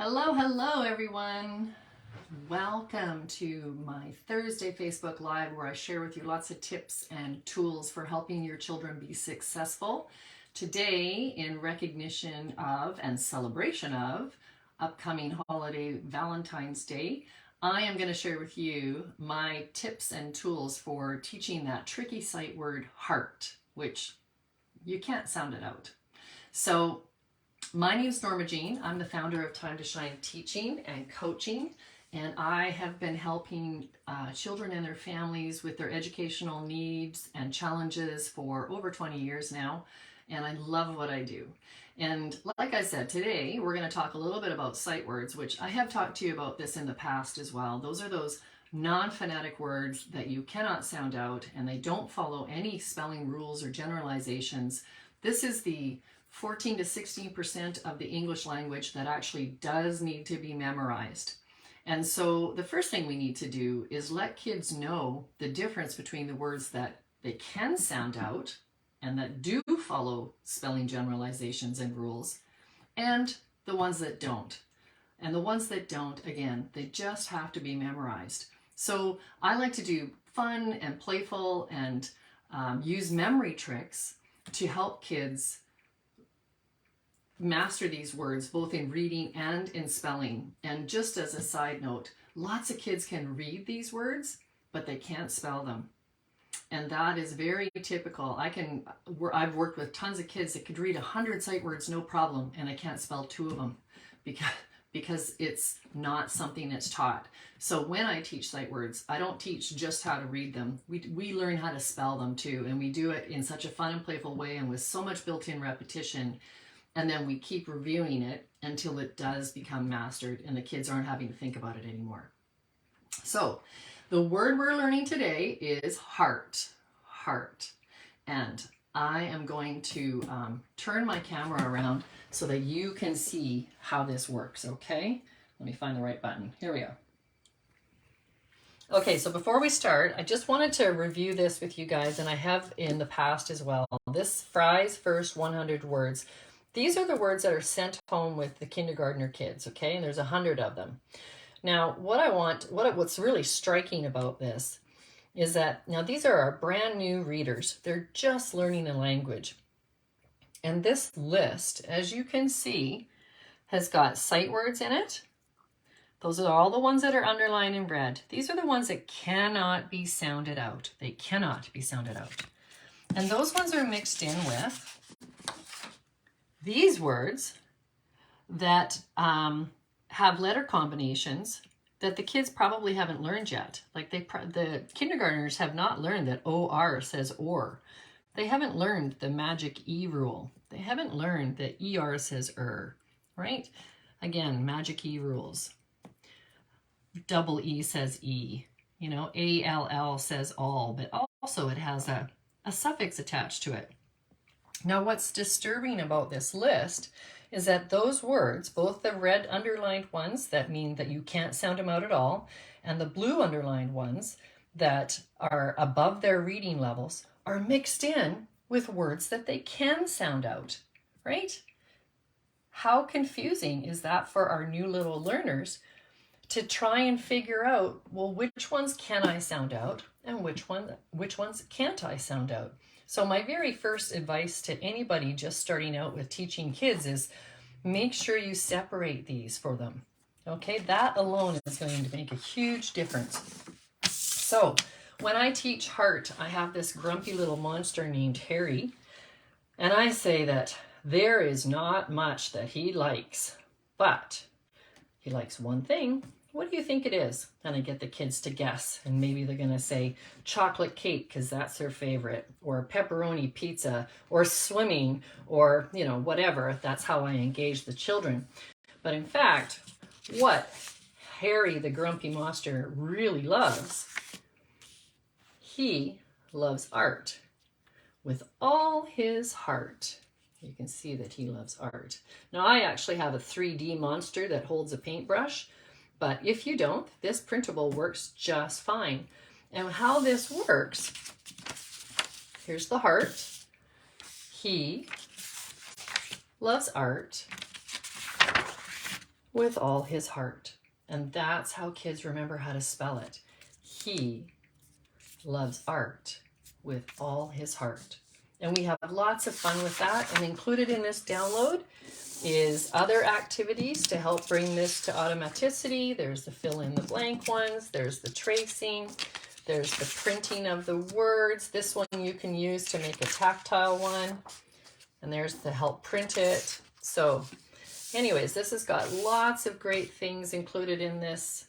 Hello everyone. Welcome to my Thursday Facebook Live where I share with you lots of tips and tools for helping your children be successful. Today, in recognition of and celebration of upcoming holiday Valentine's Day, I am going to share with you my tips and tools for teaching that tricky sight word heart, which you can't sound it out. So my name is Norma Jean. I'm the founder of Time to Shine Teaching and Coaching, and I have been helping children and their families with their educational needs and challenges for over 20 years now, and I love what I do. And like I said, today we're going to talk a little bit about sight words, which I have talked to you about this in the past as well. Those are those non-phonetic words that you cannot sound out, and they don't follow any spelling rules or generalizations. This is the 14 to 16% of the English language that actually does need to be memorized. And so the first thing we need to do is let kids know the difference between the words that they can sound out and that do follow spelling generalizations and rules, and the ones that don't. And the ones that don't, again, they just have to be memorized. So I like to do fun and playful and use memory tricks to help kids master these words both in reading and in spelling. And just as a side note, lots of kids can read these words, but they can't spell them. And that is very typical. I've worked with tons of kids that could read 100 sight words no problem, and I can't spell 2 of them because it's not something that's taught. So when I teach sight words, I don't teach just how to read them. We learn how to spell them too, and we do it in such a fun and playful way and with so much built-in repetition. And then we keep reviewing it until it does become mastered and the kids aren't having to think about it anymore. So the word we're learning today is heart. Heart. And I am going to turn my camera around so that you can see how this works, okay? Let me find the right button. Here we go. Okay, so before we start, I just wanted to review this with you guys, and I have in the past as well. This Fry's First 100 Words. These are the words that are sent home with the kindergartner kids, okay? And there's 100 of them. Now, what's really striking about this is that, now these are our brand new readers. They're just learning a language. And this list, as you can see, has got sight words in it. Those are all the ones that are underlined in red. These are the ones that cannot be sounded out. They cannot be sounded out. And those ones are mixed in with these words that have letter combinations that the kids probably haven't learned yet. Like the kindergartners have not learned that OR says or. They haven't learned the magic E rule. They haven't learned that ER says right? Again, magic E rules. Double E says E. You know, ALL says all, but also it has a suffix attached to it. Now, what's disturbing about this list is that those words, both the red underlined ones that mean that you can't sound them out at all, and the blue underlined ones that are above their reading levels, are mixed in with words that they can sound out, right? How confusing is that for our new little learners to try and figure out, well, which ones can I sound out and which ones can't I sound out? So my very first advice to anybody just starting out with teaching kids is make sure you separate these for them. Okay, that alone is going to make a huge difference. So when I teach heart, I have this grumpy little monster named Harry, and I say that there is not much that he likes, but he likes one thing. What do you think it is? And I get the kids to guess, and maybe they're going to say chocolate cake because that's their favorite, or pepperoni pizza, or swimming, or, you know, whatever. That's how I engage the children. But in fact, what Harry the grumpy monster really loves, he loves art with all his heart. You can see that he loves art. Now, I actually have a 3D monster that holds a paintbrush. But if you don't, this printable works just fine. And how this works, here's the heart. He loves art with all his heart. And that's how kids remember how to spell it. He loves art with all his heart. And we have lots of fun with that. And included in this download is other activities to help bring this to automaticity. There's the fill in the blank ones. There's the tracing. There's the printing of the words. This one you can use to make a tactile one. And there's the help print it. So anyways, this has got lots of great things included in this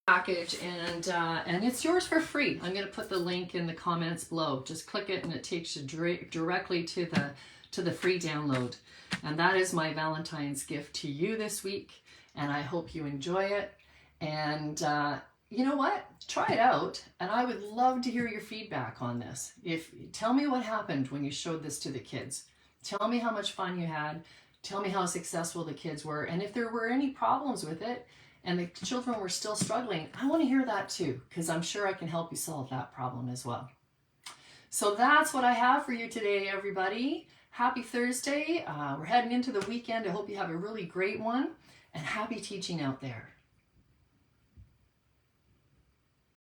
package, and it's yours for free. I'm going to put the link in the comments below. Just click it and it takes you directly to the free download. And that is my Valentine's gift to you this week, and I hope you enjoy it. And you know what? Try it out, and I would love to hear your feedback on this. Tell me what happened when you showed this to the kids. Tell me how much fun you had. Tell me how successful the kids were, and if there were any problems with it and the children were still struggling, I want to hear that too, because I'm sure I can help you solve that problem as well. So that's what I have for you today, everybody. Happy Thursday. We're heading into the weekend. I hope you have a really great one, and happy teaching out there.